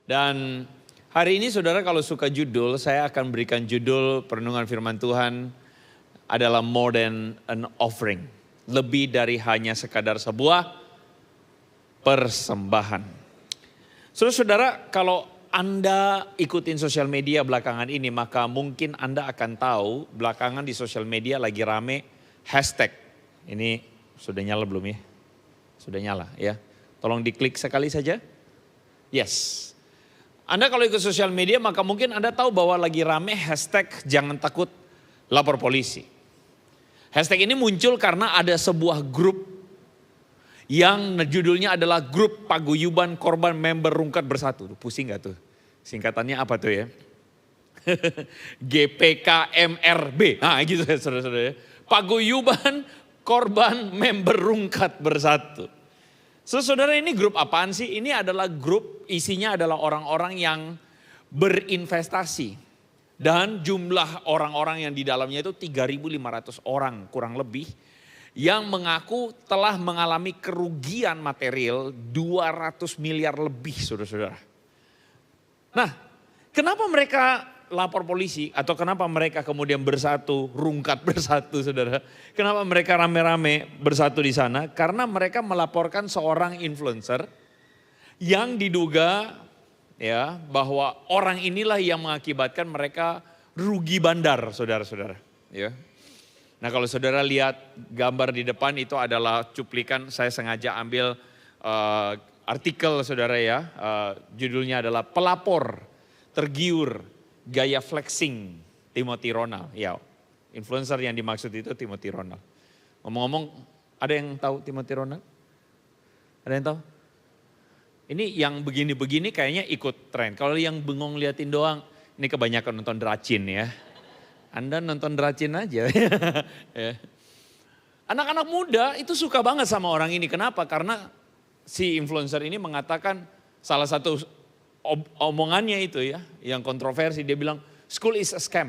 Dan hari ini saudara kalau suka judul, saya akan berikan judul perenungan firman Tuhan adalah more than an offering. Lebih dari hanya sekadar sebuah persembahan. Saudara-saudara, kalau Anda ikutin sosial media belakangan ini, maka mungkin Anda akan tahu belakangan di sosial media lagi rame hashtag. Ini sudah nyala belum ya? Sudah nyala ya. Tolong diklik sekali saja. Yes. Anda kalau ikut sosial media maka mungkin Anda tahu bahwa lagi rame hashtag jangan takut lapor polisi. Hashtag ini muncul karena ada sebuah grup yang judulnya adalah grup paguyuban korban member rungkat bersatu. Pusing gak tuh? Singkatannya apa tuh ya? GPKMRB. Nah gitu ya saudara-saudara. Paguyuban korban member rungkat bersatu. Saudara, ini grup apaan sih? Ini adalah grup isinya adalah orang-orang yang berinvestasi. Dan jumlah orang-orang yang di dalamnya itu 3.500 orang kurang lebih. Yang mengaku telah mengalami kerugian material 200 miliar lebih saudara-saudara. Nah, kenapa mereka lapor polisi atau kenapa mereka kemudian bersatu, rungkat bersatu saudara. Kenapa mereka rame-rame bersatu di sana? Karena mereka melaporkan seorang influencer yang diduga ya bahwa orang inilah yang mengakibatkan mereka rugi bandar saudara-saudara. Ya. Nah kalau saudara lihat gambar di depan itu adalah cuplikan, saya sengaja ambil artikel saudara ya. Judulnya adalah pelapor tergiur gaya flexing Timothy Ronald. Ya, influencer yang dimaksud itu Timothy Ronald. Ngomong-ngomong, ada yang tahu Timothy Ronald? Ada yang tahu? Ini yang begini-begini kayaknya ikut tren. Kalau yang bengong liatin doang, ini kebanyakan nonton Dracin ya. Anda nonton Dracin aja. Ya. Anak-anak muda itu suka banget sama orang ini. Kenapa? Karena si influencer ini mengatakan salah satu omongannya itu ya, yang kontroversi, dia bilang school is a scam.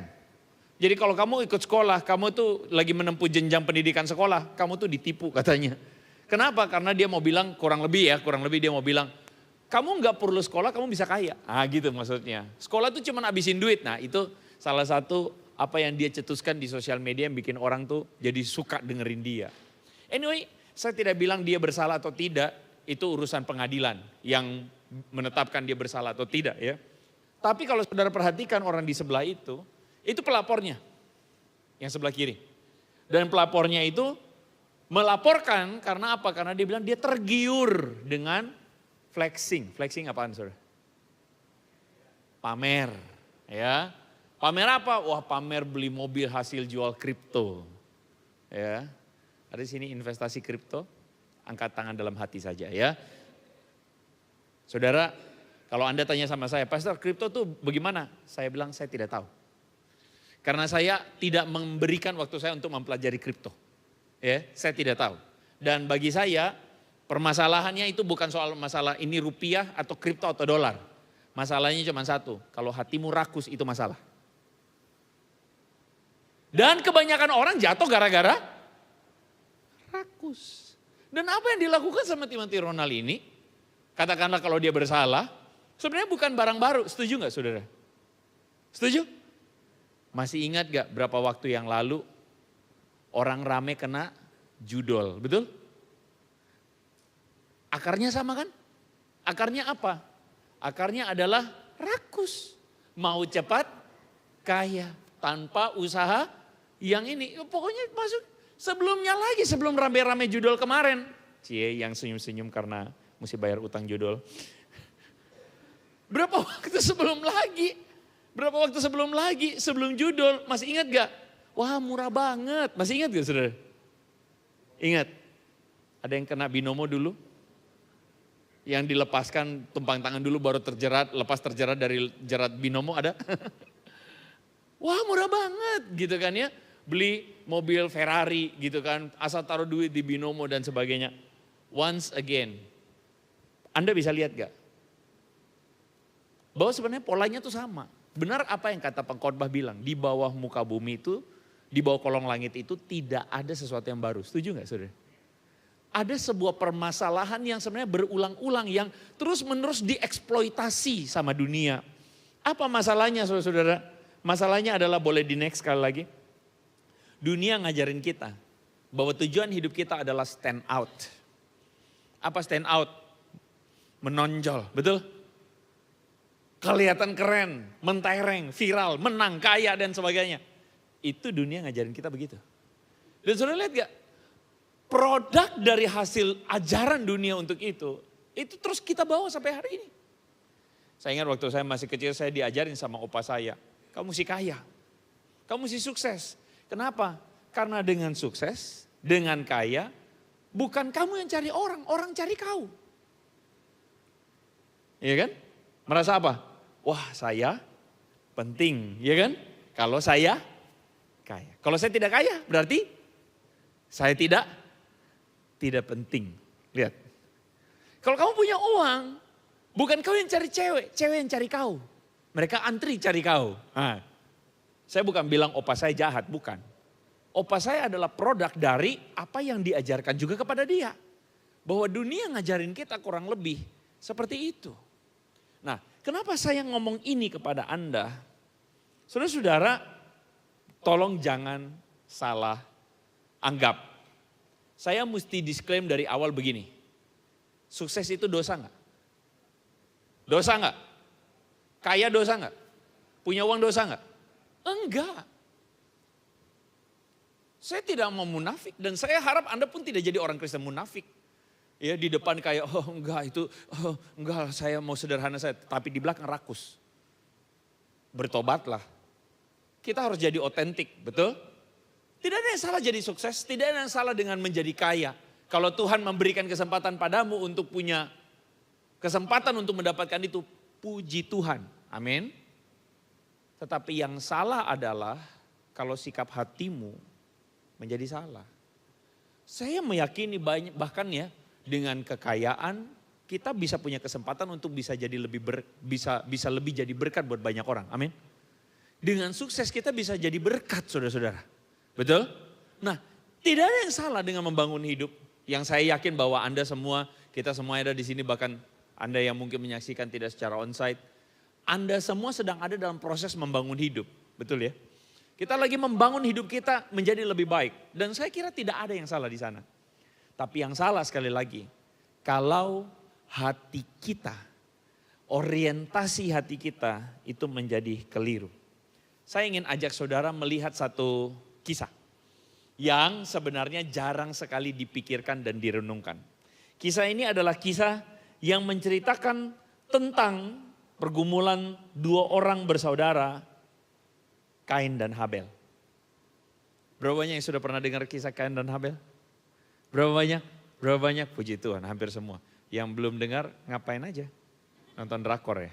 Jadi kalau kamu ikut sekolah, kamu tuh lagi menempuh jenjang pendidikan sekolah, kamu tuh ditipu katanya. Kenapa? Karena dia mau bilang kurang lebih dia mau bilang, kamu nggak perlu sekolah, kamu bisa kaya. Ah gitu maksudnya. Sekolah tuh cuma habisin duit. Nah itu salah satu apa yang dia cetuskan di sosial media yang bikin orang tuh jadi suka dengerin dia. Anyway, saya tidak bilang dia bersalah atau tidak, itu urusan pengadilan yang menetapkan dia bersalah atau tidak ya. Tapi kalau saudara perhatikan orang di sebelah itu pelapornya. Yang sebelah kiri. Dan pelapornya itu melaporkan karena apa? Karena dia bilang dia tergiur dengan flexing. Flexing apaan saudara? Pamer ya. Pamer apa? Wah pamer beli mobil hasil jual kripto. Ya. Ada di sini investasi kripto. Angkat tangan dalam hati saja ya. Saudara, kalau Anda tanya sama saya, Pastor kripto tuh bagaimana? Saya bilang saya tidak tahu. Karena saya tidak memberikan waktu saya untuk mempelajari kripto. Ya, saya tidak tahu. Dan bagi saya, permasalahannya itu bukan soal masalah ini rupiah atau kripto atau dolar. Masalahnya cuma satu, kalau hatimu rakus itu masalah. Dan kebanyakan orang jatuh gara-gara rakus. Dan apa yang dilakukan sama Timothy Ronald ini? Katakanlah kalau dia bersalah, sebenarnya bukan barang baru. Setuju gak saudara? Setuju? Masih ingat gak berapa waktu yang lalu orang rame kena judol, betul? Akarnya sama kan? Akarnya apa? Akarnya adalah rakus. Mau cepat, kaya, tanpa usaha yang ini. Pokoknya masuk sebelumnya lagi, sebelum rame-rame judol kemarin. Cie yang senyum-senyum karena mesti bayar utang judol. Berapa waktu sebelum lagi? Sebelum judol, masih ingat gak? Wah murah banget, masih ingat gak saudara? Ingat, ada yang kena binomo dulu? Yang dilepaskan tumpang tangan dulu baru terjerat, lepas terjerat dari jerat binomo ada? Wah murah banget gitu kan ya. Beli mobil Ferrari gitu kan, asal taruh duit di binomo dan sebagainya. Once again, Anda bisa lihat gak? Bahwa sebenarnya polanya tuh sama. Benar apa yang kata pengkhotbah bilang, di bawah muka bumi itu, di bawah kolong langit itu tidak ada sesuatu yang baru. Setuju gak saudara? ada sebuah permasalahan yang sebenarnya berulang-ulang yang terus-menerus dieksploitasi sama dunia. Apa masalahnya saudara-saudara? Masalahnya adalah, boleh di next sekali lagi. Dunia ngajarin kita bahwa tujuan hidup kita adalah stand out. Apa stand out? Menonjol, betul? Kelihatan keren, mentereng, viral, menang, kaya dan sebagainya. Itu dunia ngajarin kita begitu. Dan saudara lihat gak? Produk dari hasil ajaran dunia untuk itu terus kita bawa sampai hari ini. Saya ingat waktu saya masih kecil, saya diajarin sama opa saya, kamu mesti kaya, kamu mesti sukses. Kenapa? Karena dengan sukses, dengan kaya, bukan kamu yang cari orang, orang cari kau. Iya kan? Merasa apa? Wah, saya penting, ya kan? Kalau saya kaya. Kalau saya tidak kaya, berarti saya tidak penting. Lihat. Kalau kamu punya uang, bukan kau yang cari cewek, cewek yang cari kau. Mereka antri cari kau. Nah, saya bukan bilang opa saya jahat, bukan. Opa saya adalah produk dari apa yang diajarkan juga kepada dia. Bahwa dunia ngajarin kita kurang lebih seperti itu. Nah, kenapa saya ngomong ini kepada Anda? Saudara-saudara, tolong jangan salah anggap. Saya mesti disclaim dari awal begini. Sukses itu dosa enggak? Dosa enggak? Kaya dosa enggak? Punya uang dosa enggak? Enggak. Saya tidak mau munafik dan saya harap Anda pun tidak jadi orang Kristen munafik. Ya, di depan kayak, oh enggak itu, oh enggak saya mau sederhana saya. Tapi di belakang rakus. Bertobatlah. Kita harus jadi otentik, betul? Tidak ada yang salah jadi sukses, tidak ada yang salah dengan menjadi kaya. Kalau Tuhan memberikan kesempatan padamu untuk punya kesempatan untuk mendapatkan itu, puji Tuhan. Amin. Tetapi yang salah adalah kalau sikap hatimu menjadi salah. Saya meyakini banyak, bahkan ya dengan kekayaan kita bisa punya kesempatan untuk bisa jadi lebih bisa lebih jadi berkat buat banyak orang. Amin. Dengan sukses kita bisa jadi berkat, saudara-saudara. Betul? Nah, tidak ada yang salah dengan membangun hidup. Yang saya yakin bahwa Anda semua, kita semua ada di sini, bahkan Anda yang mungkin menyaksikan tidak secara onsite, Anda semua sedang ada dalam proses membangun hidup. Betul ya? Kita lagi membangun hidup kita menjadi lebih baik. Dan saya kira tidak ada yang salah di sana. Tapi yang salah sekali lagi, kalau hati kita, orientasi hati kita itu menjadi keliru. Saya ingin ajak saudara melihat satu kisah yang sebenarnya jarang sekali dipikirkan dan direnungkan. Kisah ini adalah kisah yang menceritakan tentang pergumulan dua orang bersaudara, Kain dan Habel. Berapa banyak yang sudah pernah dengar kisah Kain dan Habel? Berapa banyak? Berapa banyak? Puji Tuhan, hampir semua. Yang belum dengar, ngapain aja? Nonton drakor ya?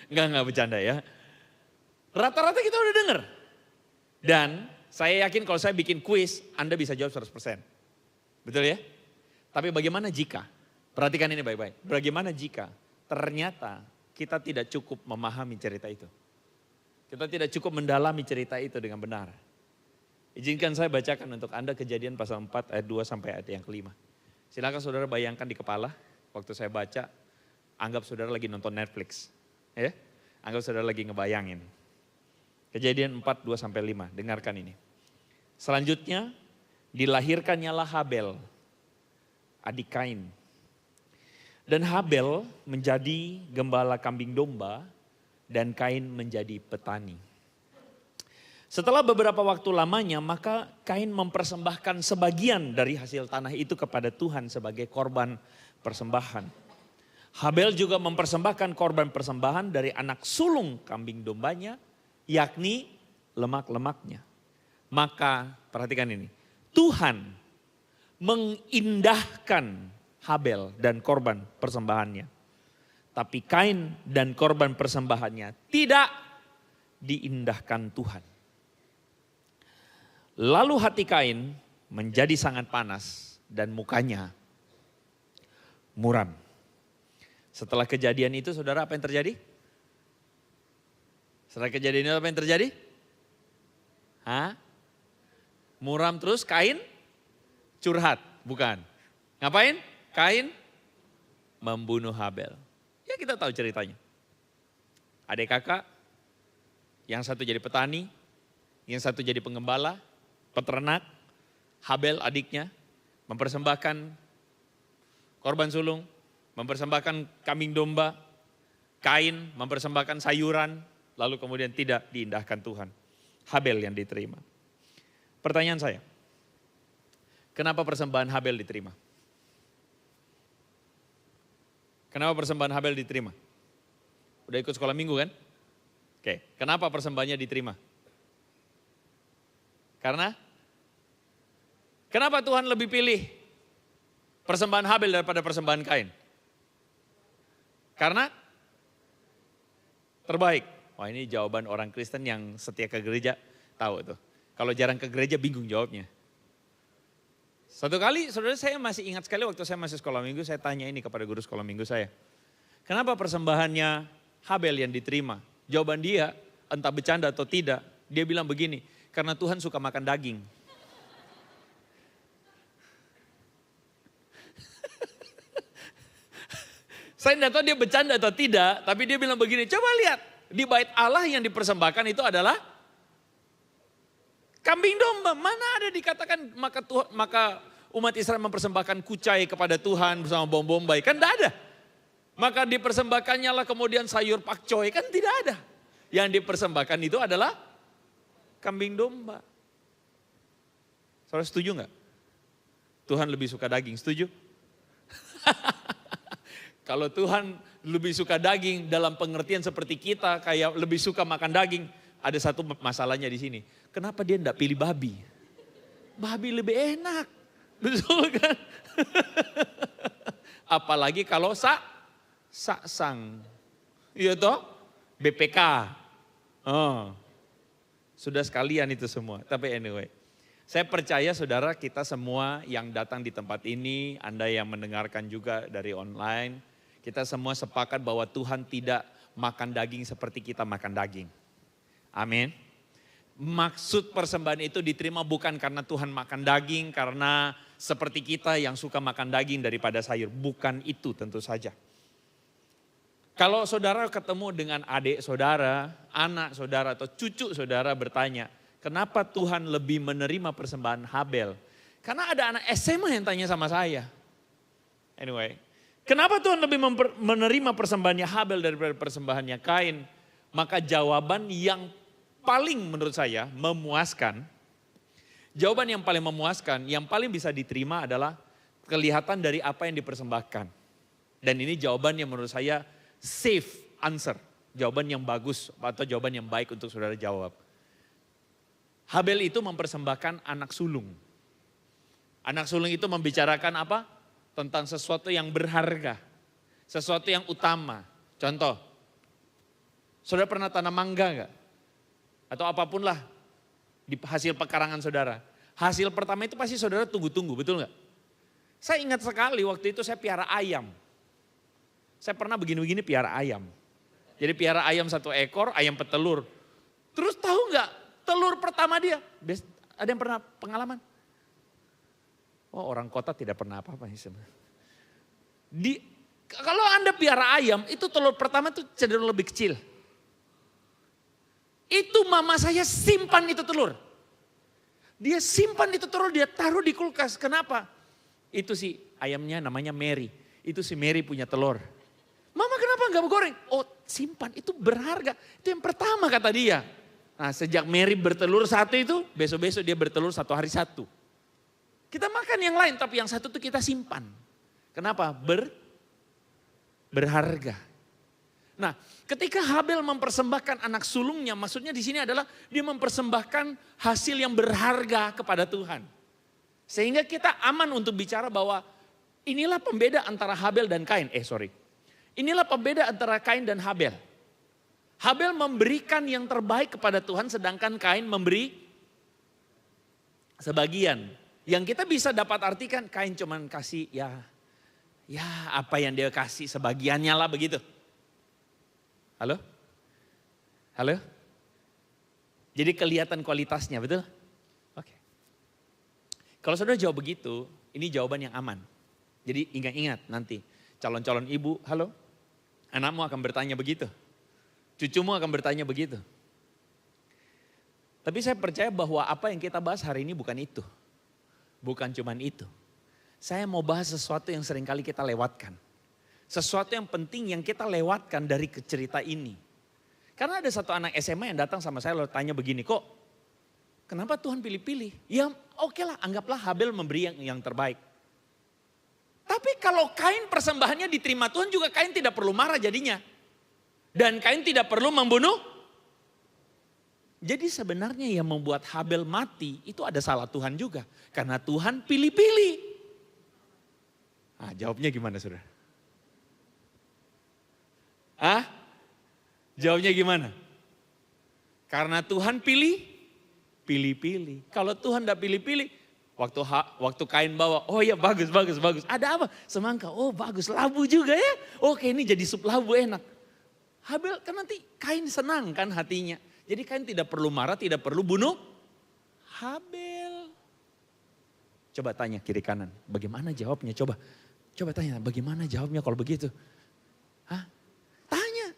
Enggak bercanda ya. Rata-rata kita udah dengar. Dan saya yakin kalau saya bikin kuis, Anda bisa jawab 100%. Betul ya? Tapi bagaimana jika, perhatikan ini baik-baik. Bagaimana jika ternyata kita tidak cukup memahami cerita itu. Kita tidak cukup mendalami cerita itu dengan benar. Izinkan saya bacakan untuk Anda Kejadian pasal 4 ayat 2 sampai ayat yang kelima. Silakan saudara bayangkan di kepala, waktu saya baca, anggap saudara lagi nonton Netflix. Ya? Anggap saudara lagi ngebayangin. Kejadian 4, 2 sampai 5, dengarkan ini. Selanjutnya dilahirkannya Habel, adik Kain. Dan Habel menjadi gembala kambing domba dan Kain menjadi petani. Setelah beberapa waktu lamanya maka Kain mempersembahkan sebagian dari hasil tanah itu kepada Tuhan sebagai korban persembahan. Habel juga mempersembahkan korban persembahan dari anak sulung kambing dombanya, yakni lemak-lemaknya. Maka perhatikan ini, Tuhan mengindahkan Habel dan korban persembahannya. Tapi Kain dan korban persembahannya tidak diindahkan Tuhan. Lalu hati Kain menjadi sangat panas dan mukanya muram. Setelah kejadian itu saudara apa yang terjadi? Setelah kejadian itu apa yang terjadi? Muram terus Kain curhat, bukan. Ngapain? Kain membunuh Habel. Ya kita tahu ceritanya. Adik kakak, yang satu jadi petani, yang satu jadi pengembala, peternak. Habel adiknya mempersembahkan korban sulung, mempersembahkan kambing domba. Kain mempersembahkan sayuran, lalu kemudian tidak diindahkan Tuhan. Habel yang diterima. Pertanyaan saya, kenapa persembahan Habel diterima? Kenapa persembahan Habel diterima? Udah ikut sekolah minggu kan? Oke, kenapa persembahannya diterima? Kenapa Tuhan lebih pilih persembahan Habel daripada persembahan Kain? Karena terbaik. Wah, ini jawaban orang Kristen yang setia ke gereja, tahu tuh. Kalau jarang ke gereja bingung jawabnya. Satu kali, saudara, saya masih ingat sekali waktu saya masih sekolah minggu, saya tanya ini kepada guru sekolah minggu saya. Kenapa persembahannya Habel yang diterima? Jawaban dia, entah bercanda atau tidak, dia bilang begini, karena Tuhan suka makan daging. Saya tidak tahu dia bercanda atau tidak, tapi dia bilang begini, coba lihat, di bait Allah yang dipersembahkan itu adalah kambing domba. Mana ada dikatakan maka umat Israel mempersembahkan kucai kepada Tuhan bersama bombay, kan tidak ada. Maka dipersembahkannya lah kemudian sayur pakcoy, kan tidak ada. Yang dipersembahkan itu adalah kambing domba. Saudara setuju nggak? Tuhan lebih suka daging, setuju? Kalau Tuhan lebih suka daging dalam pengertian seperti kita, kayak lebih suka makan daging, ada satu masalahnya di sini. Kenapa dia tidak pilih babi? Babi lebih enak, betul kan? Apalagi kalau saksang, iya toh, BPK. Oh, sudah sekalian itu semua. Tapi anyway, saya percaya saudara kita semua yang datang di tempat ini, Anda yang mendengarkan juga dari online, kita semua sepakat bahwa Tuhan tidak makan daging seperti kita makan daging. Amin. Maksud persembahan itu diterima bukan karena Tuhan makan daging, karena seperti kita yang suka makan daging daripada sayur. Bukan itu tentu saja. Kalau saudara ketemu dengan adik saudara, anak saudara atau cucu saudara bertanya, kenapa Tuhan lebih menerima persembahan Habel? Karena ada anak SMA yang tanya sama saya. Anyway, kenapa Tuhan lebih menerima persembahannya Habel daripada persembahannya Kain? Maka jawaban yang paling menurut saya memuaskan, jawaban yang paling memuaskan, yang paling bisa diterima adalah kelihatan dari apa yang dipersembahkan. Dan ini jawaban yang menurut saya safe answer, jawaban yang bagus atau jawaban yang baik untuk saudara jawab. Habel itu mempersembahkan anak sulung. Anak sulung itu membicarakan apa? Tentang sesuatu yang berharga, sesuatu yang utama. Contoh, saudara pernah tanam mangga enggak? Atau apapun lah di hasil pekarangan saudara. Hasil pertama itu pasti saudara tunggu-tunggu, betul enggak? Saya ingat sekali waktu itu saya piara ayam. Saya pernah begini-begini piara ayam. Jadi piara ayam 1 ekor, ayam petelur. Terus tahu enggak telur pertama dia? Ada yang pernah pengalaman? Oh, orang kota tidak pernah apa-apa. Kalau Anda piara ayam, itu telur pertama itu cenderung lebih kecil. Itu mama saya simpan itu telur. Dia simpan itu telur, dia taruh di kulkas. Kenapa? Itu si ayamnya namanya Mary. Itu si Mary punya telur. Mama kenapa enggak goreng? Oh simpan, itu berharga. Itu yang pertama kata dia. Nah sejak Mary bertelur 1 itu, besok-besok dia bertelur 1 hari 1. Kita makan yang lain, tapi yang 1 itu kita simpan. Kenapa? Berharga. Nah, ketika Habel mempersembahkan anak sulungnya, maksudnya di sini adalah dia mempersembahkan hasil yang berharga kepada Tuhan. Sehingga kita aman untuk bicara bahwa inilah pembeda antara Habel dan Kain. Inilah pembeda antara Kain dan Habel. Habel memberikan yang terbaik kepada Tuhan, sedangkan Kain memberi sebagian. Yang kita bisa dapat artikan, Kain cuman kasih ya apa yang dia kasih sebagiannya lah begitu. Halo? Halo? Jadi kelihatan kualitasnya, betul? Oke. Kalau saudara jawab begitu, ini jawaban yang aman. Jadi ingat-ingat nanti calon-calon ibu, halo, anakmu akan bertanya begitu. Cucumu akan bertanya begitu. Tapi saya percaya bahwa apa yang kita bahas hari ini bukan itu. Bukan cuman itu. Saya mau bahas sesuatu yang seringkali kita lewatkan. Sesuatu yang penting yang kita lewatkan dari cerita ini. Karena ada satu anak SMA yang datang sama saya lalu tanya begini, kok kenapa Tuhan pilih-pilih? Ya oke lah, anggaplah Habel memberi yang terbaik. Tapi kalau Kain persembahannya diterima Tuhan juga Kain tidak perlu marah jadinya. Dan Kain tidak perlu membunuh. Jadi sebenarnya yang membuat Habel mati itu ada salah Tuhan juga. Karena Tuhan pilih-pilih. Nah, jawabnya gimana saudara? Jawabnya gimana? Karena Tuhan pilih-pilih. Kalau Tuhan tidak pilih-pilih, waktu Kain bawa, oh ya bagus. Ada apa? Semangka, oh bagus, labu juga ya. Oke ini jadi sup labu enak. Habel kan nanti Kain senang kan hatinya. Jadi Kain tidak perlu marah, tidak perlu bunuh Habel. Coba tanya kiri kanan, bagaimana jawabnya? Coba tanya, bagaimana jawabnya kalau begitu? Tanya.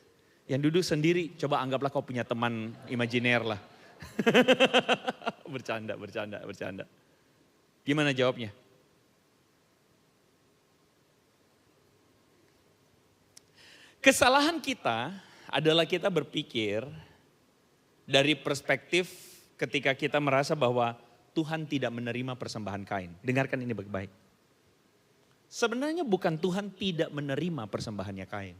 Yang duduk sendiri, coba anggaplah kau punya teman imajiner lah. Bercanda. Gimana jawabnya? Kesalahan kita adalah kita berpikir dari perspektif ketika kita merasa bahwa Tuhan tidak menerima persembahan Kain. Dengarkan ini baik-baik. Sebenarnya bukan Tuhan tidak menerima persembahannya Kain.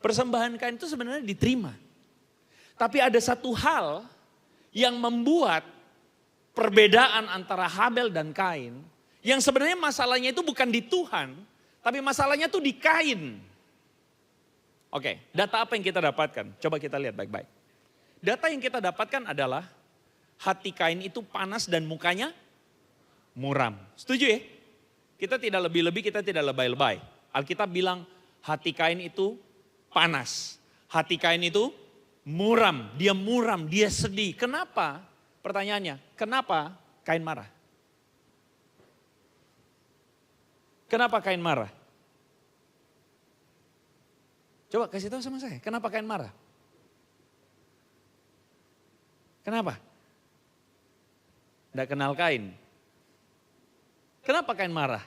Persembahan Kain itu sebenarnya diterima. Tapi ada satu hal yang membuat perbedaan antara Habel dan Kain. Yang sebenarnya masalahnya itu bukan di Tuhan. Tapi masalahnya itu di Kain. Oke, data apa yang kita dapatkan? Coba kita lihat baik-baik. Data yang kita dapatkan adalah hati Kain itu panas dan mukanya muram. Setuju ya? Kita tidak lebih-lebih, kita tidak lebay-lebay. Alkitab bilang hati Kain itu panas. Hati Kain itu muram, dia sedih. Kenapa? Pertanyaannya, kenapa Kain marah? Kenapa Kain marah? Coba kasih tahu sama saya, kenapa Kain marah? Kenapa? Tidak kenal Kain. Kenapa Kain marah?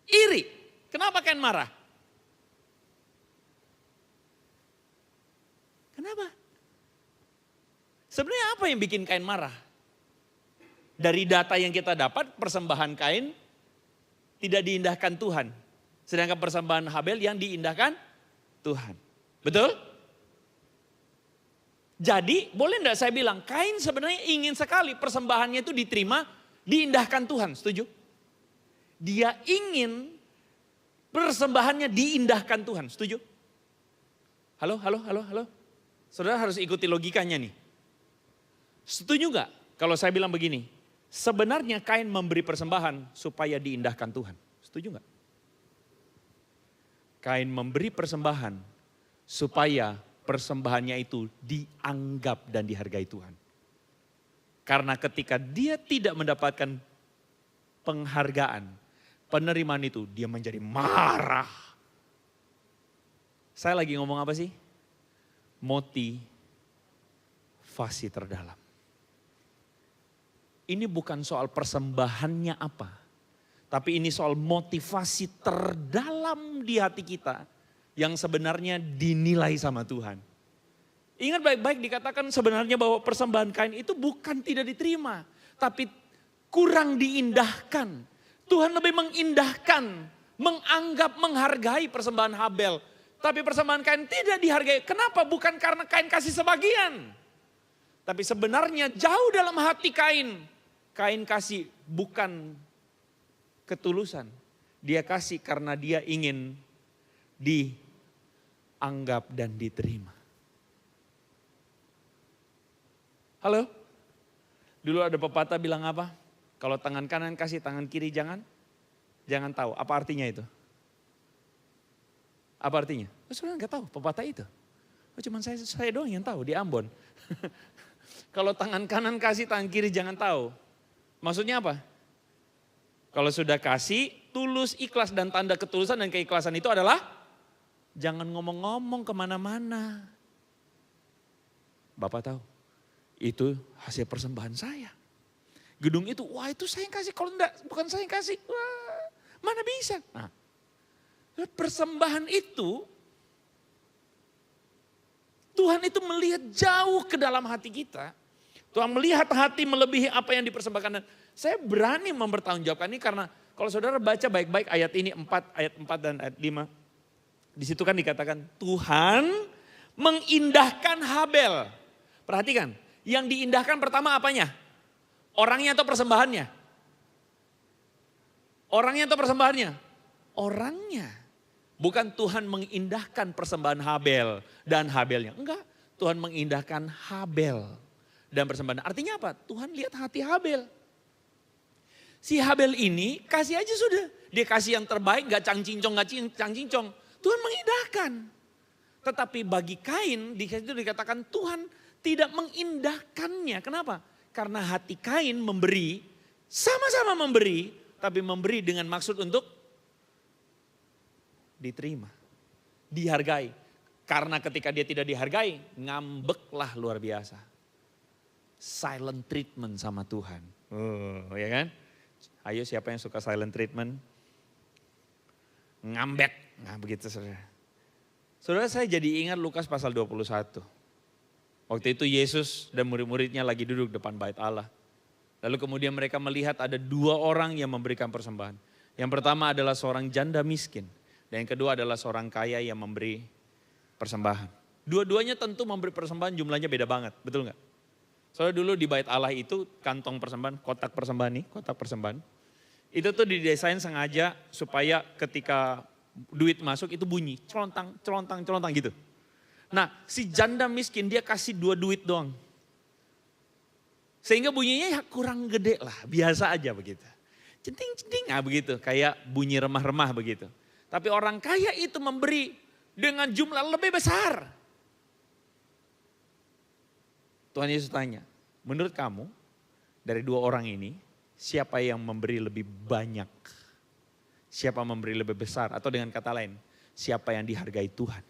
Iri. Kenapa Kain marah? Kenapa? Sebenarnya apa yang bikin Kain marah? Dari data yang kita dapat, persembahan Kain tidak diindahkan Tuhan. Sedangkan persembahan Habel yang diindahkan Tuhan. Betul? Jadi boleh enggak saya bilang, Kain sebenarnya ingin sekali persembahannya itu diterima, diindahkan Tuhan, setuju? Dia ingin persembahannya diindahkan Tuhan, setuju? Halo? Saudara harus ikuti logikanya nih. Setuju enggak kalau saya bilang begini, sebenarnya Kain memberi persembahan supaya diindahkan Tuhan, setuju enggak? Kain memberi persembahan supaya persembahannya itu dianggap dan dihargai Tuhan. Karena ketika dia tidak mendapatkan penghargaan, penerimaan itu, dia menjadi marah. Saya lagi ngomong apa sih? Motivasi terdalam. Ini bukan soal persembahannya apa, tapi ini soal motivasi terdalam di hati kita yang sebenarnya dinilai sama Tuhan. Ingat baik-baik dikatakan sebenarnya bahwa persembahan Kain itu bukan tidak diterima, tapi kurang diindahkan. Tuhan lebih mengindahkan, menganggap, menghargai persembahan Habel. Tapi persembahan Kain tidak dihargai. Kenapa? Bukan karena Kain kasih sebagian. Tapi sebenarnya jauh dalam hati Kain. Kain kasih bukan ketulusan. Dia kasih karena dia ingin dianggap dan diterima. Halo? Dulu ada pepatah bilang apa? Kalau tangan kanan kasih, tangan kiri jangan tahu. Apa artinya itu? Apa artinya? Saudara nggak tahu pepatah itu. Cuman saya doang yang tahu di Ambon. Kalau tangan kanan kasih, tangan kiri jangan tahu. Maksudnya apa? Kalau sudah kasih, tulus, ikhlas, dan tanda ketulusan dan keikhlasan itu adalah jangan ngomong-ngomong kemana-mana. Bapak tahu, itu hasil persembahan saya. Gedung itu, wah itu saya yang kasih, kalau enggak bukan saya yang kasih, wah mana bisa. Nah, persembahan itu, Tuhan itu melihat jauh ke dalam hati kita. Tuhan melihat hati melebihi apa yang dipersembahkan. Dan saya berani mempertanggungjawabkan ini karena kalau saudara baca baik-baik ayat ini 4, ayat 4 dan ayat 5. Di situ kan dikatakan Tuhan mengindahkan Habel. Perhatikan, yang diindahkan pertama apanya? Orangnya atau persembahannya? Orangnya atau persembahannya? Orangnya. Bukan Tuhan mengindahkan persembahan Habel dan Habelnya. Enggak, Tuhan mengindahkan Habel dan persembahan. Artinya apa? Tuhan lihat hati Habel. Si Habel ini kasih aja sudah. Dia kasih yang terbaik, gak cang-cincong, gak cang-cincong. Tuhan mengindahkan. Tetapi bagi Kain, di situ dikatakan Tuhan tidak mengindahkannya. Kenapa? Karena hati Kain memberi, sama-sama memberi, tapi memberi dengan maksud untuk diterima, dihargai. Karena ketika dia tidak dihargai, ngambeklah luar biasa. Silent treatment sama Tuhan. Oh, ya kan? Ayo siapa yang suka silent treatment? Ngambek. Nah begitu saudara. Saudara, saya jadi ingat Lukas pasal 21. Waktu itu Yesus dan murid-muridnya lagi duduk depan bait Allah. Lalu kemudian mereka melihat ada 2 orang yang memberikan persembahan. Yang pertama adalah seorang janda miskin. Dan yang kedua adalah seorang kaya yang memberi persembahan. Dua-duanya tentu memberi persembahan, jumlahnya beda banget, betul nggak? Soalnya dulu di bait Allah itu kantong persembahan, kotak persembahan nih, kotak persembahan. Itu tuh didesain sengaja supaya ketika duit masuk itu bunyi, celontang, celontang, celontang gitu. Nah si janda miskin dia kasih 2 duit doang. Sehingga bunyinya ya kurang gede lah, biasa aja begitu. Centing-centing, nah begitu, kayak bunyi remah-remah begitu. Tapi orang kaya itu memberi dengan jumlah lebih besar. Tuhan Yesus tanya, menurut kamu dari 2 orang ini siapa yang memberi lebih banyak? Siapa memberi lebih besar? Atau dengan kata lain, siapa yang dihargai Tuhan?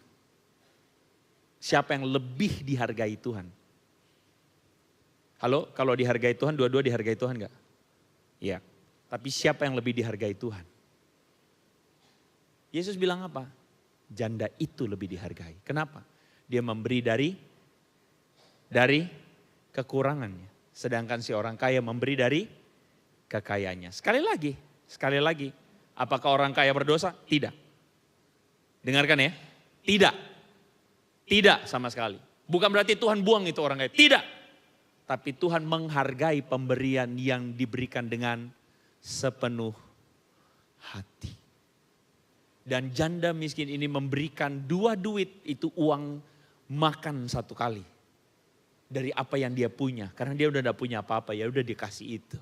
Siapa yang lebih dihargai Tuhan? Halo, kalau dihargai Tuhan, dua-dua dihargai Tuhan gak? Iya, tapi siapa yang lebih dihargai Tuhan? Yesus bilang apa? Janda itu lebih dihargai. Kenapa? Dia memberi dari kekurangannya. Sedangkan si orang kaya memberi dari kekayaannya. Sekali lagi. Apakah orang kaya berdosa? Tidak. Dengarkan ya. Tidak. Tidak sama sekali. Bukan berarti Tuhan buang itu orang kaya. Tidak. Tapi Tuhan menghargai pemberian yang diberikan dengan sepenuh hati. Dan janda miskin ini memberikan 2 duit, itu uang makan 1 kali. Dari apa yang dia punya. Karena dia udah gak punya apa-apa, ya udah dikasih itu.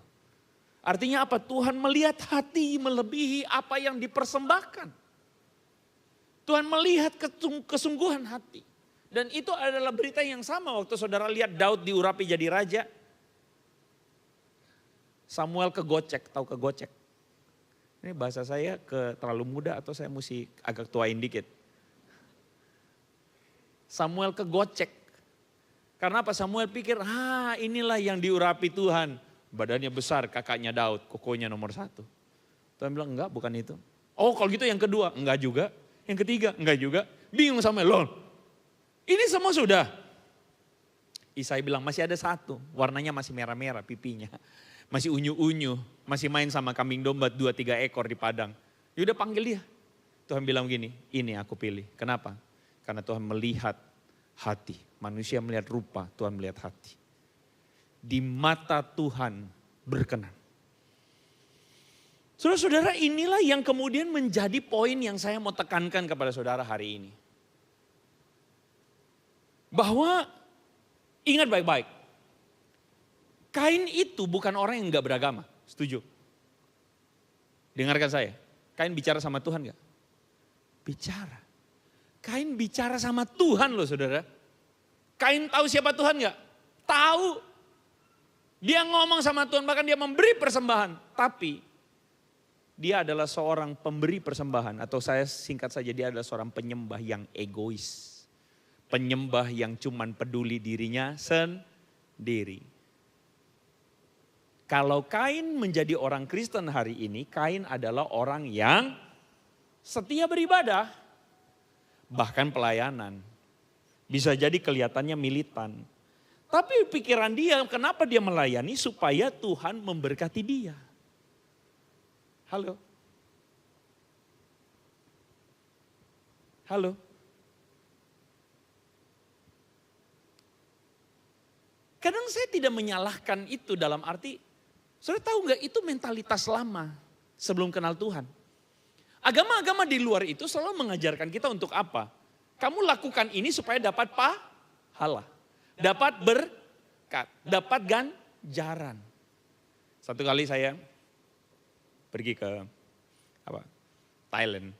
Artinya apa? Tuhan melihat hati melebihi apa yang dipersembahkan. Tuhan melihat kesungguhan hati. Dan itu adalah berita yang sama waktu saudara lihat Daud diurapi jadi raja. Samuel kegocek, tahu kegocek? Ini bahasa saya terlalu muda atau saya mesti agak tuain dikit. Samuel kegocek. Karena apa? Samuel pikir, inilah yang diurapi Tuhan. Badannya besar, kakaknya Daud, kokonya nomor 1. Tuhan bilang, enggak, bukan itu. Oh kalau gitu yang kedua, enggak juga. Yang ketiga, enggak juga. Bingung Samuel, loh ini semua sudah. Isai bilang, masih ada 1, warnanya masih merah-merah pipinya. Masih unyu-unyu, masih main sama kambing domba 2-3 ekor di padang. Yaudah panggil dia. Tuhan bilang gini, ini aku pilih. Kenapa? Karena Tuhan melihat hati. Manusia melihat rupa, Tuhan melihat hati. Di mata Tuhan berkenan. Saudara-saudara, inilah yang kemudian menjadi poin yang saya mau tekankan kepada saudara hari ini. Bahwa ingat baik-baik. Kain itu bukan orang yang gak beragama, setuju? Dengarkan saya, Kain bicara sama Tuhan gak? Bicara. Kain bicara sama Tuhan loh saudara. Kain tahu siapa Tuhan gak? Tahu. Dia ngomong sama Tuhan, bahkan dia memberi persembahan. Tapi dia adalah seorang pemberi persembahan. Atau saya singkat saja, dia adalah seorang penyembah yang egois. Penyembah yang cuman peduli dirinya sendiri. Kalau Kain menjadi orang Kristen hari ini, Kain adalah orang yang setia beribadah. Bahkan pelayanan. Bisa jadi kelihatannya militan. Tapi pikiran dia, kenapa dia melayani? Supaya Tuhan memberkati dia. Halo? Halo? Kadang saya tidak menyalahkan itu dalam arti, saudara tahu nggak itu mentalitas lama sebelum kenal Tuhan. Agama-agama di luar itu selalu mengajarkan kita untuk apa? Kamu lakukan ini supaya dapat pahala, dapat berkat, dapat ganjaran. Satu kali saya pergi ke Thailand.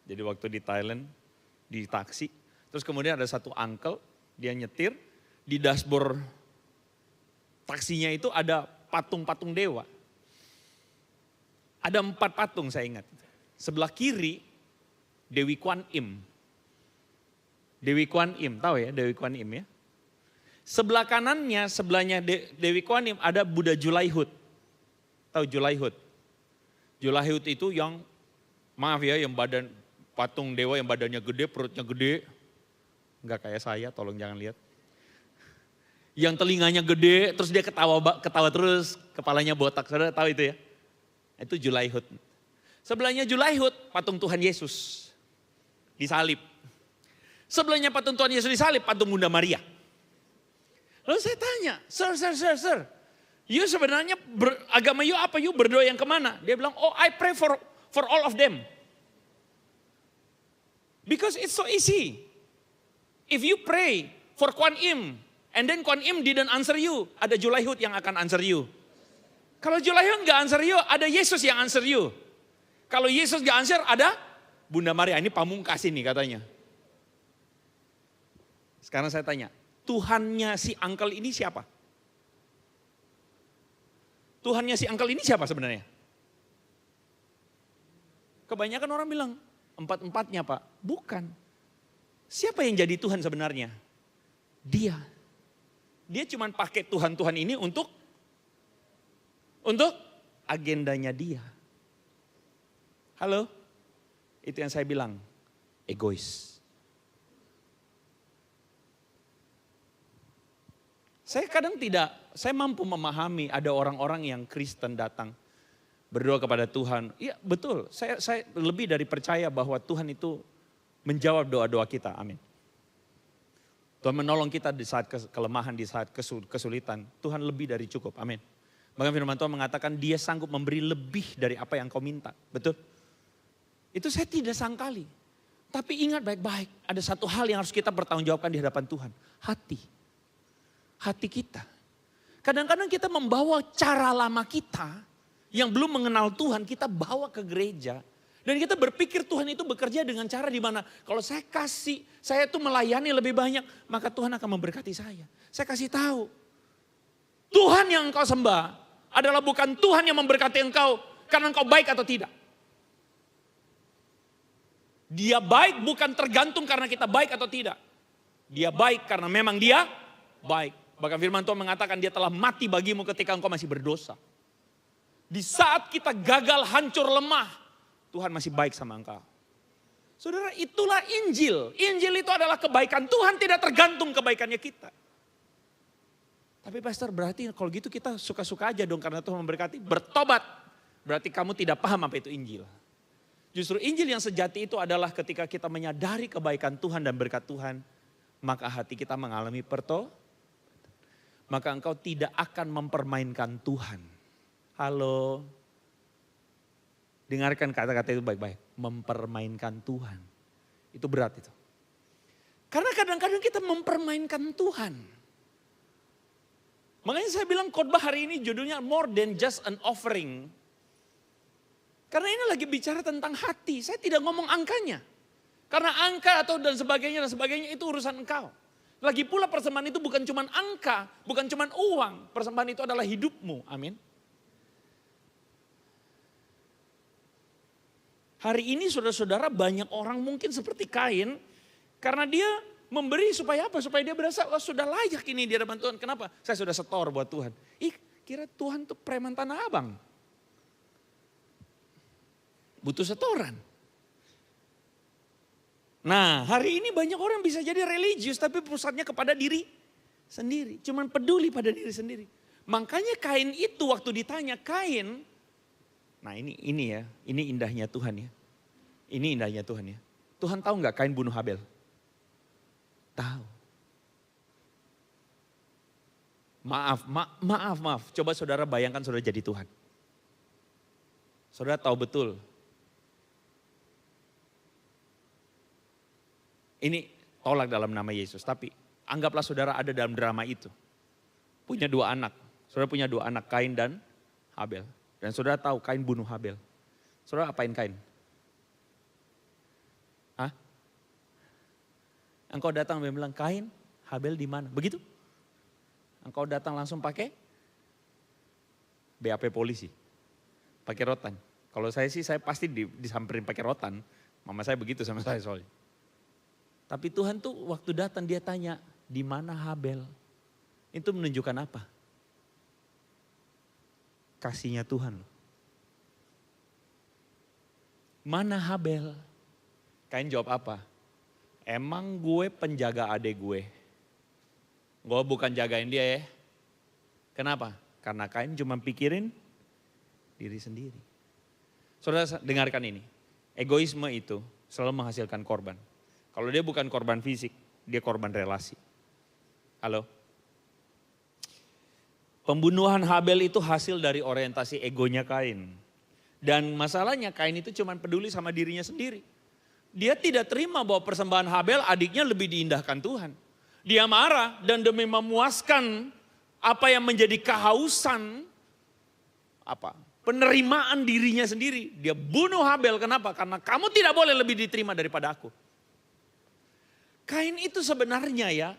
Jadi waktu di Thailand di taksi, terus kemudian ada satu uncle, dia nyetir, di dashboard taksinya itu ada patung-patung dewa. Ada 4 patung saya ingat. Sebelah kiri Dewi Kwan Im. Dewi Kwan Im, tahu ya Dewi Kwan Im ya. Sebelah kanannya, sebelahnya Dewi Kwan Im ada Buddha Julaihut. Tahu Julaihut? Julaihut itu yang, maaf ya, yang badan patung dewa yang badannya gede, perutnya gede. Enggak kayak saya, tolong jangan lihat. Yang telinganya gede, terus dia ketawa terus, kepalanya botak. Saudara tahu itu ya? Itu Julaihut. Sebelahnya Julaihut, patung Tuhan Yesus. Disalib. Sebelahnya patung Tuhan Yesus disalib, patung Bunda Maria. Lalu saya tanya, sir. You sebenarnya agama you apa? You berdoa yang kemana? Dia bilang, oh I pray for all of them. Because it's so easy. If you pray for Kwan Im, and then Kwan Im didn't answer you, ada Julaihut yang akan answer you. Kalau Julaihut gak answer you, ada Yesus yang answer you. Kalau Yesus gak answer, ada Bunda Maria. Ini pamungkas ini katanya. Sekarang saya tanya, Tuhannya si uncle ini siapa? Tuhannya si uncle ini siapa sebenarnya? Kebanyakan orang bilang, 4-4-nya Pak. Bukan. Siapa yang jadi Tuhan sebenarnya? Dia. Dia cuma pakai Tuhan-Tuhan ini untuk agendanya dia. Halo? Itu yang saya bilang, egois. Saya kadang saya mampu memahami ada orang-orang yang Kristen datang berdoa kepada Tuhan. Iya betul, saya lebih dari percaya bahwa Tuhan itu menjawab doa-doa kita, amin. Tuhan menolong kita di saat kelemahan, di saat kesulitan. Tuhan lebih dari cukup, amin. Bahkan firman Tuhan mengatakan dia sanggup memberi lebih dari apa yang kau minta, betul? Itu saya tidak sangkali. Tapi ingat baik-baik, ada satu hal yang harus kita bertanggungjawabkan di hadapan Tuhan. Hati kita. Kadang-kadang kita membawa cara lama kita yang belum mengenal Tuhan, kita bawa ke gereja. Dan kita berpikir Tuhan itu bekerja dengan cara di mana kalau saya kasih, saya tuh melayani lebih banyak, maka Tuhan akan memberkati saya. Saya kasih tahu, Tuhan yang engkau sembah adalah bukan Tuhan yang memberkati engkau karena engkau baik atau tidak. Dia baik bukan tergantung karena kita baik atau tidak. Dia baik karena memang dia baik. Bahkan firman Tuhan mengatakan dia telah mati bagimu ketika engkau masih berdosa. Di saat kita gagal, hancur, lemah, Tuhan masih baik sama engkau. Saudara, itulah Injil. Injil itu adalah kebaikan Tuhan, tidak tergantung kebaikannya kita. Tapi pastor, berarti kalau gitu kita suka-suka aja dong karena Tuhan memberkati. Bertobat, berarti kamu tidak paham apa itu Injil. Justru Injil yang sejati itu adalah ketika kita menyadari kebaikan Tuhan dan berkat Tuhan, maka hati kita mengalami maka engkau tidak akan mempermainkan Tuhan. Halo. Dengarkan kata-kata itu baik-baik. Mempermainkan Tuhan. Itu berat itu. Karena kadang-kadang kita mempermainkan Tuhan. Makanya saya bilang khotbah hari ini judulnya more than just an offering. Karena ini lagi bicara tentang hati. Saya tidak ngomong angkanya. Karena angka atau dan sebagainya itu urusan engkau. Lagi pula persembahan itu bukan cuma angka, bukan cuma uang. Persembahan itu adalah hidupmu, amin. Hari ini saudara-saudara banyak orang mungkin seperti Kain. Karena dia memberi supaya apa? Supaya dia berasa, oh sudah layak ini di hadapan Tuhan. Kenapa? Saya sudah setor buat Tuhan. Kira Tuhan tuh preman Tanah Abang. Butuh setoran. Nah, hari ini banyak orang bisa jadi religius tapi pusatnya kepada diri sendiri. Cuman peduli pada diri sendiri. Makanya Kain itu waktu ditanya, Kain, nah ini ya, ini indahnya Tuhan ya. Ini indahnya Tuhan ya. Tuhan tahu nggak Kain bunuh Habel? Tahu. Maaf. Coba saudara bayangkan saudara jadi Tuhan. Saudara tahu betul. Ini tolak dalam nama Yesus. Tapi anggaplah saudara ada dalam drama itu. Punya 2 anak. Saudara punya 2 anak, Kain dan Habel. Dan saudara tahu Kain bunuh Habel. Saudara apain Kain? Hah? Engkau datang dan bilang, Kain, Habel di mana? Begitu? Engkau datang langsung pakai BAP polisi. Pakai rotan. Kalau saya sih, saya pasti disamperin pakai rotan. Mama saya begitu sama saya soalnya. Tapi Tuhan tuh waktu datang dia tanya, di mana Habel? Itu menunjukkan apa? Kasihnya Tuhan. Mana Habel? Kain jawab apa? Emang gue penjaga adek gue. Gue bukan jagain dia ya. Kenapa? Karena Kain cuma pikirin diri sendiri. Saudara dengarkan ini. Egoisme itu selalu menghasilkan korban. Kalau dia bukan korban fisik, dia korban relasi. Halo? Pembunuhan Habel itu hasil dari orientasi egonya Kain. Dan masalahnya Kain itu cuma peduli sama dirinya sendiri. Dia tidak terima bahwa persembahan Habel adiknya lebih diindahkan Tuhan. Dia marah dan demi memuaskan apa yang menjadi kehausan, penerimaan dirinya sendiri. Dia bunuh Habel, kenapa? Karena kamu tidak boleh lebih diterima daripada aku. Kain itu sebenarnya ya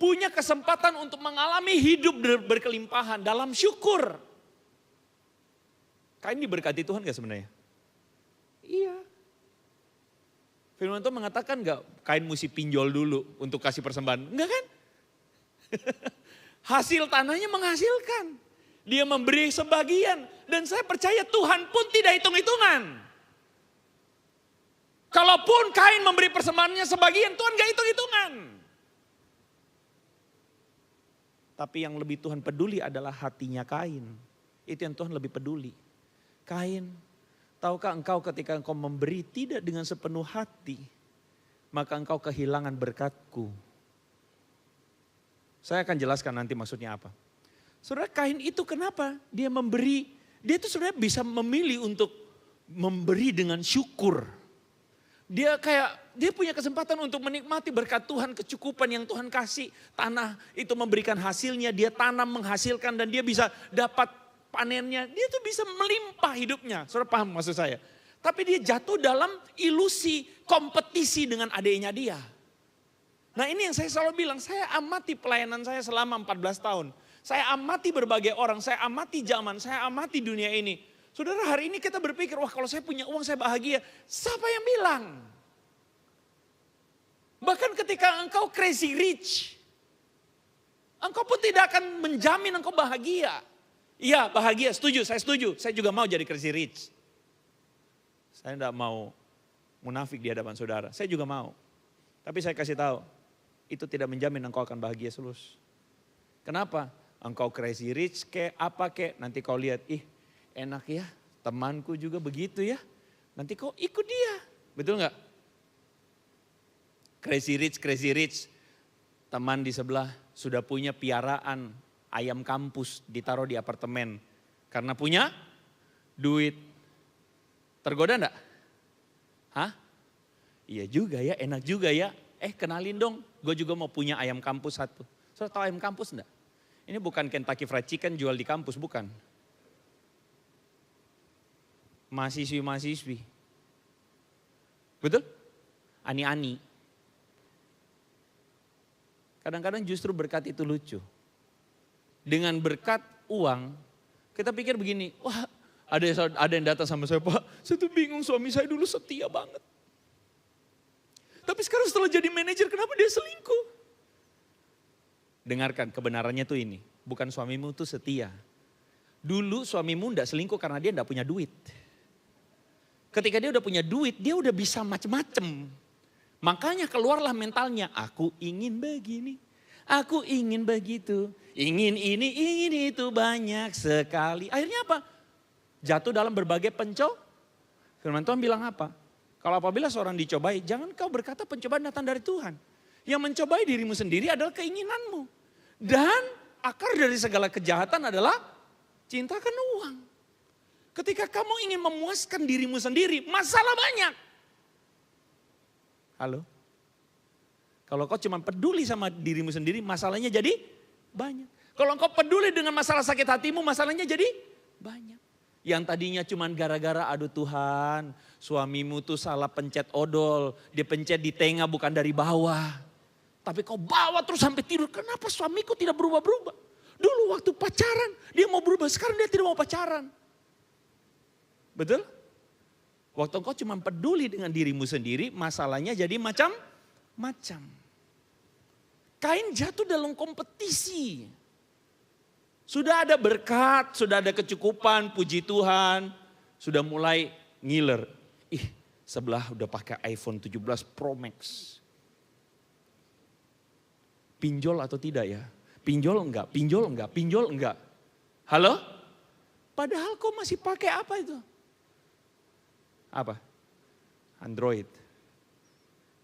punya kesempatan untuk mengalami hidup berkelimpahan dalam syukur. Kain diberkati Tuhan gak sebenarnya? Iya. Firman Tuhan mengatakan gak Kain mesti pinjol dulu untuk kasih persembahan? Enggak kan? Hasil tanahnya menghasilkan. Dia memberi sebagian. Dan saya percaya Tuhan pun tidak hitung-hitungan. Kalaupun Kain memberi persembahannya sebagian, Tuhan gak hitung-hitungan. Tapi yang lebih Tuhan peduli adalah hatinya Kain. Itu yang Tuhan lebih peduli. Kain, tahukah engkau ketika engkau memberi tidak dengan sepenuh hati, maka engkau kehilangan berkat-Ku. Saya akan jelaskan nanti maksudnya apa. Saudara, Kain itu kenapa dia memberi, dia itu sebenarnya bisa memilih untuk memberi dengan syukur. Dia punya kesempatan untuk menikmati berkat Tuhan, kecukupan yang Tuhan kasih. Tanah itu memberikan hasilnya, dia tanam menghasilkan dan dia bisa dapat panennya. Dia tuh bisa melimpah hidupnya. Saudara paham maksud saya? Tapi dia jatuh dalam ilusi kompetisi dengan adiknya dia. Nah ini yang saya selalu bilang, saya amati pelayanan saya selama 14 tahun. Saya amati berbagai orang, saya amati zaman, saya amati dunia ini. Saudara, hari ini kita berpikir, wah kalau saya punya uang saya bahagia. Siapa yang bilang? Bahkan ketika engkau crazy rich, engkau pun tidak akan menjamin engkau bahagia. Iya bahagia, setuju, saya juga mau jadi crazy rich. Saya tidak mau munafik di hadapan saudara, saya juga mau. Tapi saya kasih tahu, itu tidak menjamin engkau akan bahagia terus. Kenapa? Engkau crazy rich kayak apa kayak, nanti kau lihat, enak ya, temanku juga begitu ya. Nanti kau ikut dia. Betul nggak? Crazy rich. Teman di sebelah sudah punya piaraan ayam kampus ditaruh di apartemen. Karena punya duit. Tergoda enggak? Hah? Iya juga ya, enak juga ya. Kenalin dong, gue juga mau punya ayam kampus satu. Saudara tahu ayam kampus enggak? Ini bukan Kentucky Fried Chicken jual di kampus, bukan. Mahasiswi. Betul? Ani-ani. Kadang-kadang justru berkat itu lucu. Dengan berkat uang, kita pikir begini, wah Ada yang datang sama saya, Pak, saya tuh bingung, suami saya dulu setia banget. Tapi sekarang setelah jadi manajer, kenapa dia selingkuh? Dengarkan, kebenarannya tuh ini. Bukan suamimu tuh setia. Dulu suamimu enggak selingkuh karena dia enggak punya duit. Ketika dia udah punya duit, dia udah bisa macem-macem. Makanya keluarlah mentalnya, aku ingin begini, aku ingin begitu, ingin ini, ingin itu, banyak sekali. Akhirnya apa? Jatuh dalam berbagai Firman Tuhan bilang apa? Kalau apabila seorang dicobai, jangan kau berkata pencobaan datang dari Tuhan. Yang mencobai dirimu sendiri adalah keinginanmu. Dan akar dari segala kejahatan adalah cinta akan uang. Ketika kamu ingin memuaskan dirimu sendiri, masalah banyak. Halo? Kalau kau cuma peduli sama dirimu sendiri, masalahnya jadi banyak. Kalau kau peduli dengan masalah sakit hatimu, masalahnya jadi banyak. Yang tadinya cuma gara-gara, aduh Tuhan, suamimu tuh salah pencet odol. Dia pencet di tengah bukan dari bawah. Tapi kau bawa terus sampai tidur, kenapa suamiku tidak berubah-berubah? Dulu waktu pacaran, dia mau berubah, sekarang dia tidak mau pacaran. Betul? Waktu engkau cuma peduli dengan dirimu sendiri, masalahnya jadi macam-macam. Kain jatuh dalam kompetisi. Sudah ada berkat, sudah ada kecukupan, puji Tuhan. Sudah mulai ngiler. Sebelah udah pakai iPhone 17 Pro Max. Pinjol atau tidak ya? Pinjol enggak, pinjol enggak, pinjol enggak. Halo? Padahal kau masih pakai apa itu? Apa? Android.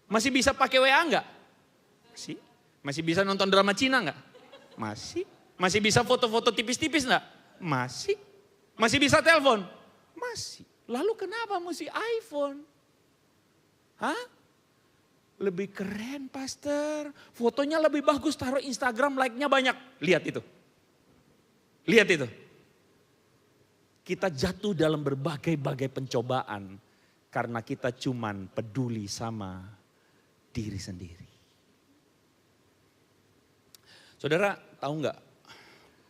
Masih bisa pakai WA enggak? Masih. Masih bisa nonton drama Cina enggak? Masih. Masih bisa foto-foto tipis-tipis enggak? Masih. Masih bisa telepon? Masih. Lalu kenapa mesti iPhone? Hah? Lebih keren pastor. Fotonya lebih bagus, taruh Instagram, like-nya banyak. Lihat itu. Lihat itu. Kita jatuh dalam berbagai-bagai pencobaan karena kita cuman peduli sama diri sendiri. Saudara tahu nggak?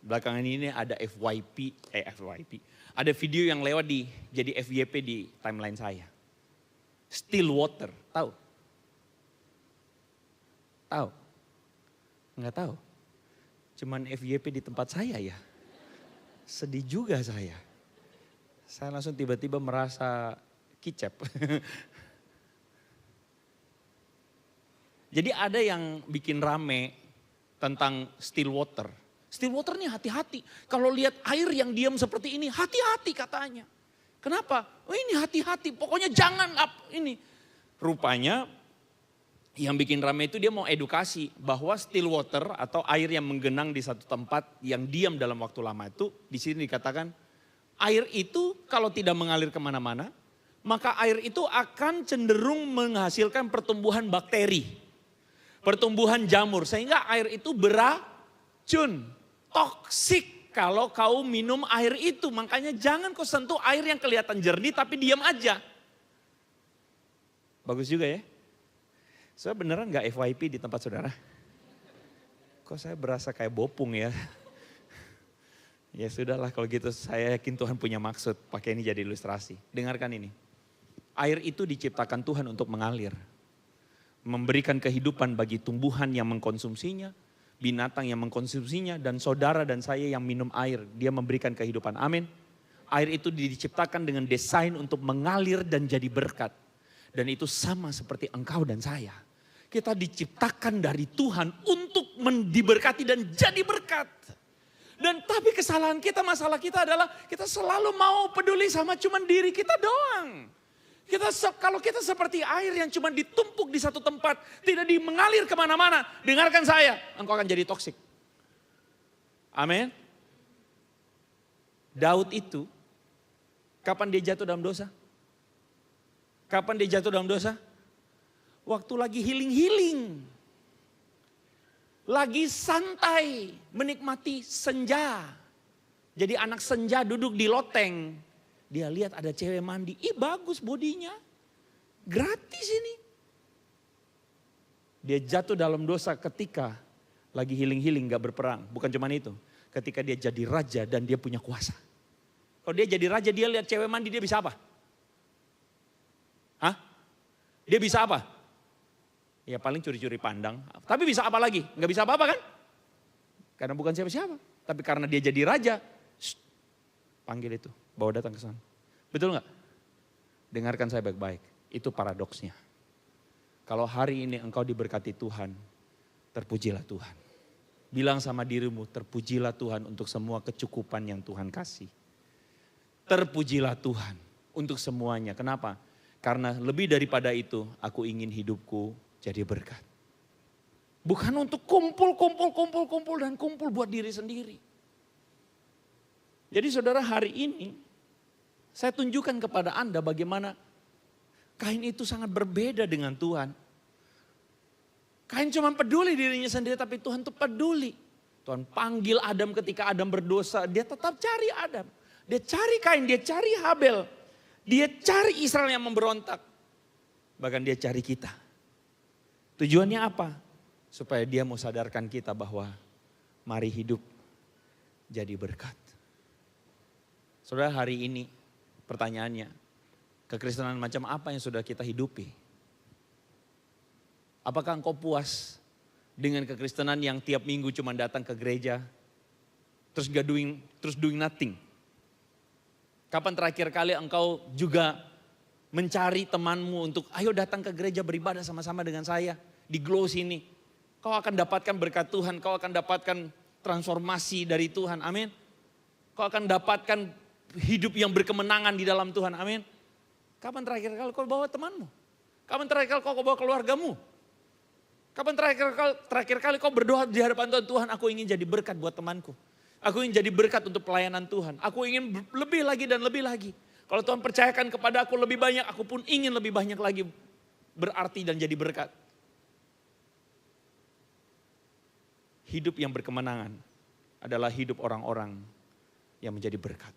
Belakangan ini ada FYP. Ada video yang lewat jadi FYP di timeline saya. Still water, tahu? Tahu? Nggak tahu? Cuman FYP di tempat saya ya. Sedih juga saya. Saya langsung tiba-tiba merasa kicep. Jadi ada yang bikin rame tentang still water. Still water nih hati-hati. Kalau lihat air yang diam seperti ini, hati-hati katanya. Kenapa? Oh ini hati-hati, pokoknya jangan ini. Rupanya yang bikin rame itu dia mau edukasi bahwa still water atau air yang menggenang di satu tempat yang diam dalam waktu lama itu, di sini dikatakan air itu kalau tidak mengalir kemana-mana, maka air itu akan cenderung menghasilkan pertumbuhan bakteri, pertumbuhan jamur, sehingga air itu beracun, toksik kalau kau minum air itu. Makanya jangan kau sentuh air yang kelihatan jernih tapi diam aja. Bagus juga ya. Saya beneran gak FYP di tempat saudara? Kok saya berasa kayak bopung ya? Ya sudahlah kalau gitu, saya yakin Tuhan punya maksud pakai ini jadi ilustrasi. Dengarkan ini. Air itu diciptakan Tuhan untuk mengalir. Memberikan kehidupan bagi tumbuhan yang mengkonsumsinya, binatang yang mengkonsumsinya, dan saudara dan saya yang minum air. Dia memberikan kehidupan, amin. Air itu diciptakan dengan desain untuk mengalir dan jadi berkat. Dan itu sama seperti engkau dan saya. Kita diciptakan dari Tuhan untuk diberkati dan jadi berkat. Dan tapi kesalahan kita, masalah kita adalah kita selalu mau peduli sama cuman diri kita doang. Kalau kita seperti air yang cuma ditumpuk di satu tempat, tidak mengalir kemana-mana, dengarkan saya, engkau akan jadi toksik. Amin. Daud itu, kapan dia jatuh dalam dosa? Kapan dia jatuh dalam dosa? Waktu lagi healing-healing. Lagi santai, menikmati senja. Jadi anak senja duduk di loteng. Dia lihat ada cewek mandi, bagus bodinya. Gratis ini. Dia jatuh dalam dosa ketika lagi healing-healing gak berperang. Bukan cuma itu. Ketika dia jadi raja dan dia punya kuasa. Kalau dia jadi raja, dia lihat cewek mandi, dia bisa apa? Hah? Dia bisa apa? Ya paling curi-curi pandang. Tapi bisa apa lagi? Nggak bisa apa-apa kan? Karena bukan siapa-siapa. Tapi karena dia jadi raja, panggil itu, bawa datang ke sana. Betul nggak? Dengarkan saya baik-baik. Itu paradoksnya. Kalau hari ini engkau diberkati Tuhan, terpujilah Tuhan. Bilang sama dirimu, terpujilah Tuhan untuk semua kecukupan yang Tuhan kasih. Terpujilah Tuhan untuk semuanya. Kenapa? Karena lebih daripada itu, aku ingin hidupku jadi berkat. Bukan untuk kumpul dan kumpul buat diri sendiri. Jadi saudara, hari ini saya tunjukkan kepada Anda bagaimana Kain itu sangat berbeda dengan Tuhan. Kain cuma peduli dirinya sendiri, tapi Tuhan tuh peduli. Tuhan panggil Adam ketika Adam berdosa, dia tetap cari Adam. Dia cari Kain, dia cari Habel. Dia cari Israel yang memberontak. Bahkan dia cari kita. Tujuannya apa? Supaya dia mau sadarkan kita bahwa mari hidup jadi berkat. Saudara, hari ini pertanyaannya, kekristenan macam apa yang sudah kita hidupi? Apakah engkau puas dengan kekristenan yang tiap minggu cuma datang ke gereja, terus doing nothing? Kapan terakhir kali engkau juga mencari temanmu untuk ayo datang ke gereja beribadah sama-sama dengan saya di Glow sini? Kau akan dapatkan berkat Tuhan, kau akan dapatkan transformasi dari Tuhan, amin. Kau akan dapatkan hidup yang berkemenangan di dalam Tuhan, amin. Kapan terakhir kali kau bawa temanmu? Kapan terakhir kali kau bawa keluargamu? Kapan terakhir kali kau berdoa di hadapan Tuhan, aku ingin jadi berkat buat temanku. Aku ingin jadi berkat untuk pelayanan Tuhan. Aku ingin lebih lagi dan lebih lagi. Kalau Tuhan percayakan kepada aku lebih banyak, aku pun ingin lebih banyak lagi berarti dan jadi berkat. Hidup yang berkemenangan adalah hidup orang-orang yang menjadi berkat.